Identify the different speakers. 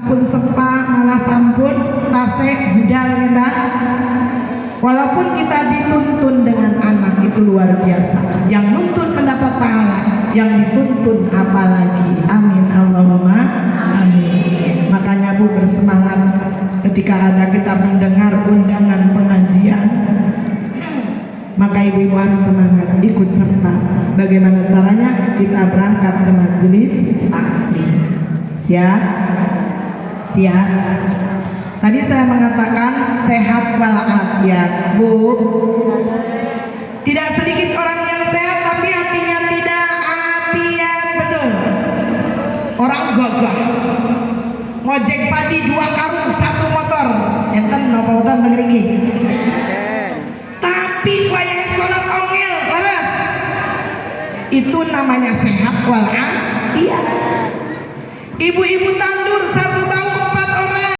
Speaker 1: pun sepa malah sampun tasek budal mbak. Walaupun kita dituntun dengan anak itu luar biasa, yang nuntun mendapat pahala, yang dituntun apalagi. Amin Allahumma amin. Makanya Bu bersemangat ketika ada kita mendengar undangan pengajian, maka ibu-ibu harus semangat ikut serta. Bagaimana caranya? Kita berangkat ke majelis taklim. Siap? Siap? Tadi saya mengatakan sehat walafiat, Bu. Tidak sedikit orang yang sehat tapi hatinya tidak afiat, betul. Orang gagah, ngojek padi 2 karung 1 motor, enten napa motor ngriki. Tapi wayah sholat ongil, leres. Itu namanya sehat walafiat. Ibu-ibu tandur 1